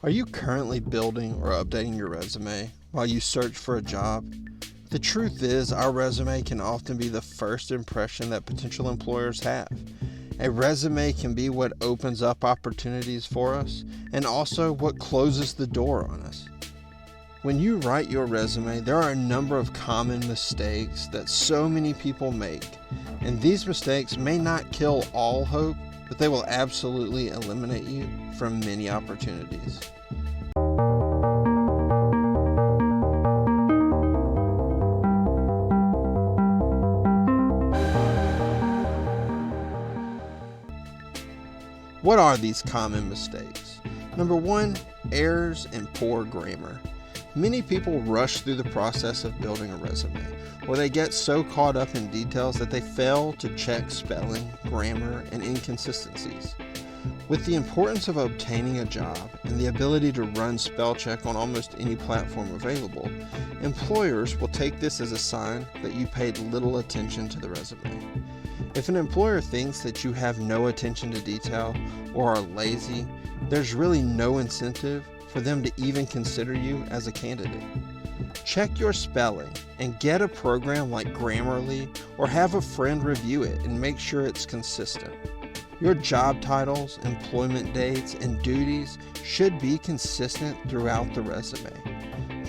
Are you currently building or updating your resume while you search for a job? The truth is, our resume can often be the first impression that potential employers have. A resume can be what opens up opportunities for us and also what closes the door on us. When you write your resume, there are a number of common mistakes that so many people make, and these mistakes may not kill all hope, but they will absolutely eliminate you from many opportunities. What are these common mistakes? Number one, errors and poor grammar. Many people rush through the process of building a resume, or they get so caught up in details that they fail to check spelling, grammar, and inconsistencies. With the importance of obtaining a job and the ability to run spell check on almost any platform available, employers will take this as a sign that you paid little attention to the resume. If an employer thinks that you have no attention to detail or are lazy, there's really no incentive for them to even consider you as a candidate. Check your spelling and get a program like Grammarly or have a friend review it and make sure it's consistent. Your job titles, employment dates, and duties should be consistent throughout the resume.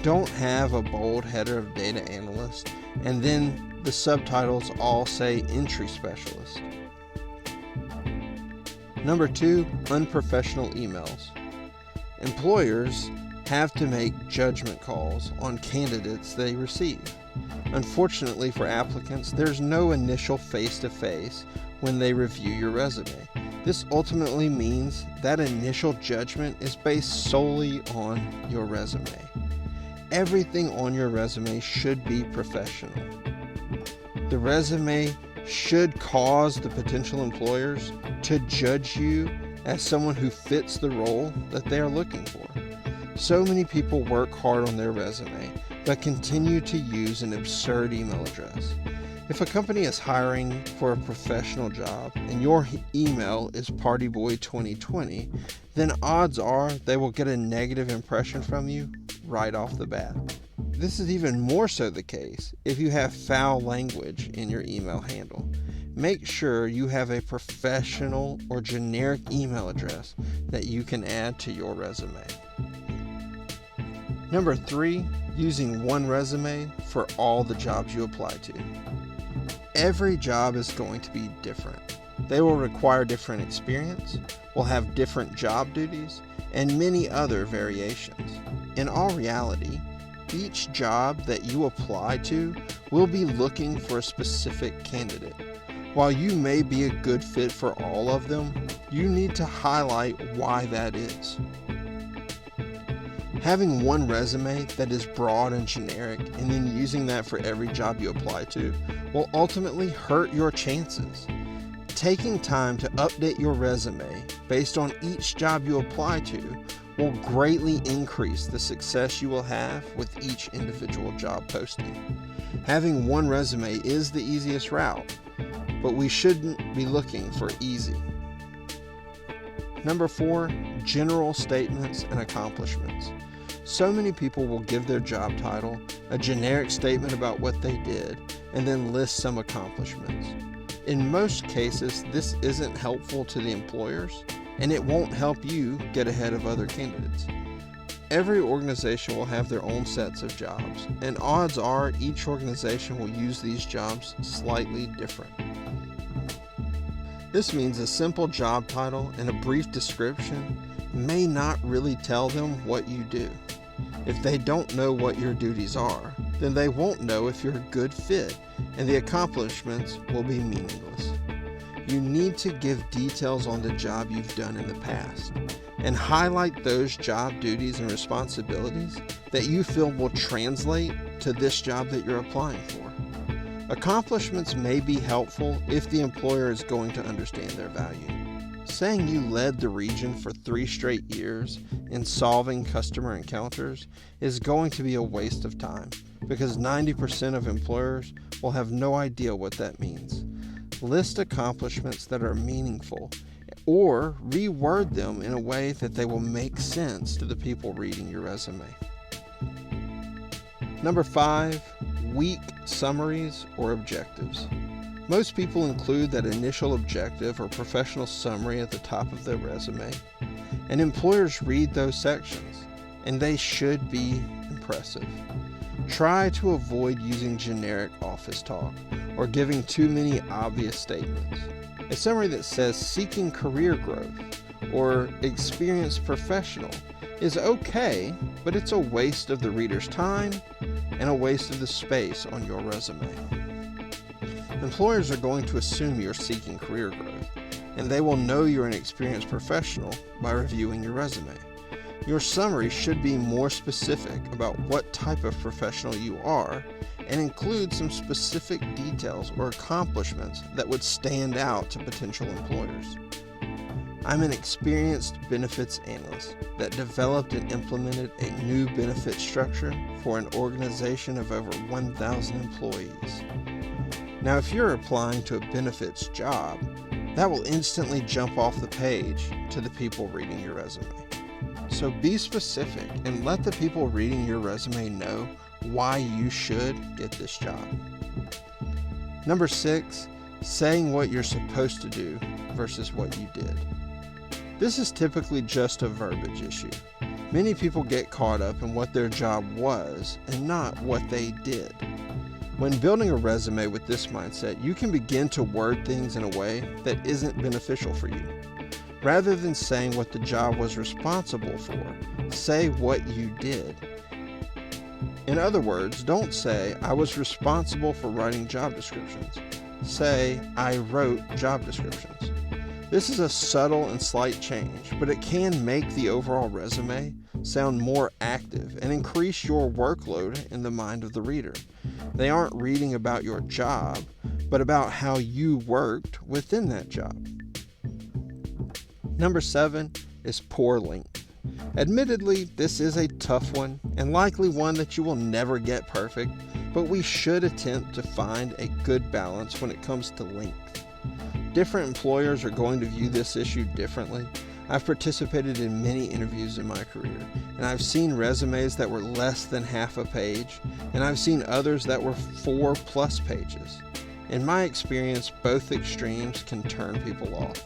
Don't have a bold header of data analyst and then the subtitles all say entry specialist. Number two, unprofessional emails. Employers have to make judgment calls on candidates they receive. Unfortunately for applicants, there's no initial face-to-face when they review your resume. This ultimately means that initial judgment is based solely on your resume. Everything on your resume should be professional. The resume should cause the potential employers to judge you as someone who fits the role that they are looking for. So many people work hard on their resume, but continue to use an absurd email address. If a company is hiring for a professional job and your email is partyboy2020, then odds are they will get a negative impression from you right off the bat. This is even more so the case if you have foul language in your email handle. Make sure you have a professional or generic email address that you can add to your resume. Number three, using one resume for all the jobs you apply to. Every job is going to be different. They will require different experience, will have different job duties, and many other variations. In all reality, each job that you apply to will be looking for a specific candidate. While you may be a good fit for all of them, you need to highlight why that is. Having one resume that is broad and generic and then using that for every job you apply to will ultimately hurt your chances. Taking time to update your resume based on each job you apply to will greatly increase the success you will have with each individual job posting. Having one resume is the easiest route, but we shouldn't be looking for easy. Number four, general statements and accomplishments. So many people will give their job title, a generic statement about what they did, and then list some accomplishments. In most cases, this isn't helpful to the employers, and it won't help you get ahead of other candidates. Every organization will have their own sets of jobs, and odds are each organization will use these jobs slightly different. This means a simple job title and a brief description may not really tell them what you do. If they don't know what your duties are, then they won't know if you're a good fit, and the accomplishments will be meaningless. You need to give details on the job you've done in the past, and highlight those job duties and responsibilities that you feel will translate to this job that you're applying for. Accomplishments may be helpful if the employer is going to understand their value. Saying you led the region for 3 straight years in solving customer encounters is going to be a waste of time because 90% of employers will have no idea what that means. List accomplishments that are meaningful or reword them in a way that they will make sense to the people reading your resume. Number 5, weak summaries or objectives. Most people include that initial objective or professional summary at the top of their resume, and employers read those sections, and they should be impressive. Try to avoid using generic office talk or giving too many obvious statements. A summary that says seeking career growth or experienced professional is okay, but it's a waste of the reader's time and a waste of the space on your resume. Employers are going to assume you're seeking career growth, and they will know you're an experienced professional by reviewing your resume. Your summary should be more specific about what type of professional you are and include some specific details or accomplishments that would stand out to potential employers. I'm an experienced benefits analyst that developed and implemented a new benefit structure for an organization of over 1,000 employees. Now, if you're applying to a benefits job, that will instantly jump off the page to the people reading your resume. So be specific and let the people reading your resume know why you should get this job. Number 6, saying what you're supposed to do versus what you did. This is typically just a verbiage issue. Many people get caught up in what their job was and not what they did. When building a resume with this mindset, you can begin to word things in a way that isn't beneficial for you. Rather than saying what the job was responsible for, say what you did. In other words, don't say, I was responsible for writing job descriptions. Say, I wrote job descriptions. This is a subtle and slight change, but it can make the overall resume sound more active and increase your workload in the mind of the reader. They aren't reading about your job, but about how you worked within that job. Number 7 is poor length. Admittedly, this is a tough one and likely one that you will never get perfect, but we should attempt to find a good balance when it comes to length. Different employers are going to view this issue differently. I've participated in many interviews in my career, and I've seen resumes that were less than half a page, and I've seen others that were 4+ pages. In my experience, both extremes can turn people off.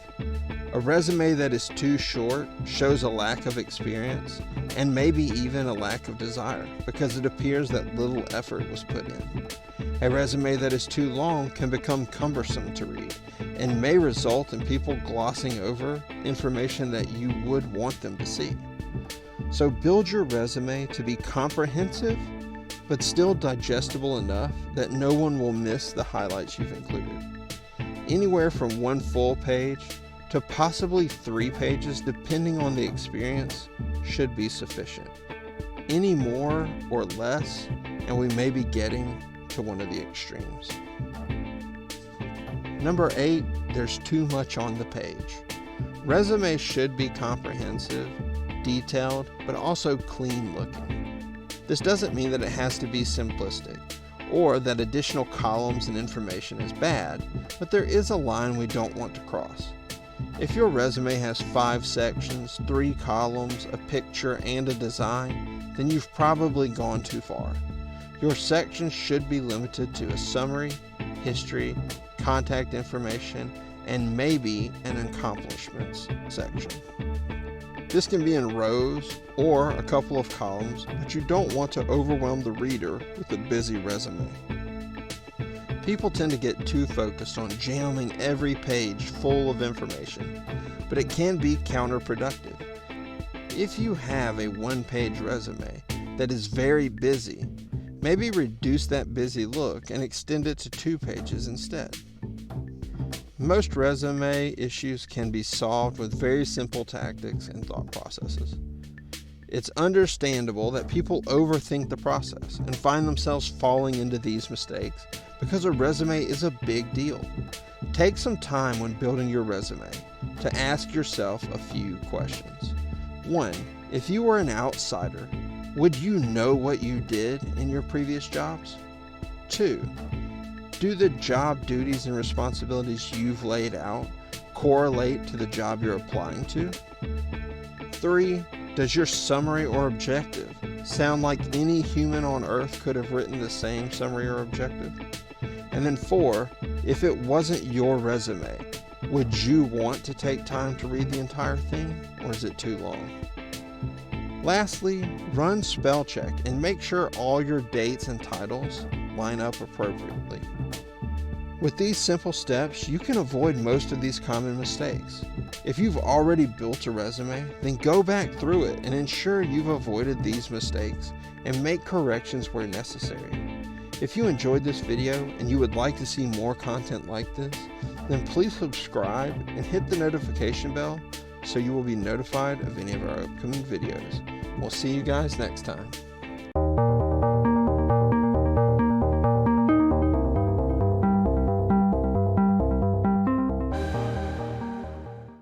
A resume that is too short shows a lack of experience and maybe even a lack of desire because it appears that little effort was put in. A resume that is too long can become cumbersome to read and may result in people glossing over information that you would want them to see. So build your resume to be comprehensive but still digestible enough that no one will miss the highlights you've included. Anywhere from 1 full page to possibly 3 pages, depending on the experience, should be sufficient. Any more or less, and we may be getting to one of the extremes. Number 8, there's too much on the page. Resumes should be comprehensive, detailed, but also clean looking. This doesn't mean that it has to be simplistic or that additional columns and information is bad, but there is a line we don't want to cross. If your resume has 5 sections, 3 columns, a picture, and a design, then you've probably gone too far. Your sections should be limited to a summary, history, contact information, and maybe an accomplishments section. This can be in rows or a couple of columns, but you don't want to overwhelm the reader with a busy resume. People tend to get too focused on jamming every page full of information, but it can be counterproductive. If you have a 1-page resume that is very busy, maybe reduce that busy look and extend it to 2 pages instead. Most resume issues can be solved with very simple tactics and thought processes. It's understandable that people overthink the process and find themselves falling into these mistakes because a resume is a big deal. Take some time when building your resume to ask yourself a few questions. 1. If you were an outsider, would you know what you did in your previous jobs? 2. Do the job duties and responsibilities you've laid out correlate to the job you're applying to? 3, does your summary or objective sound like any human on earth could have written the same summary or objective? And then 4, if it wasn't your resume, would you want to take time to read the entire thing, or is it too long? Lastly, run spell check and make sure all your dates and titles line up appropriately. With these simple steps, you can avoid most of these common mistakes. If you've already built a resume, then go back through it and ensure you've avoided these mistakes and make corrections where necessary. If you enjoyed this video and you would like to see more content like this, then please subscribe and hit the notification bell so you will be notified of any of our upcoming videos. We'll see you guys next time.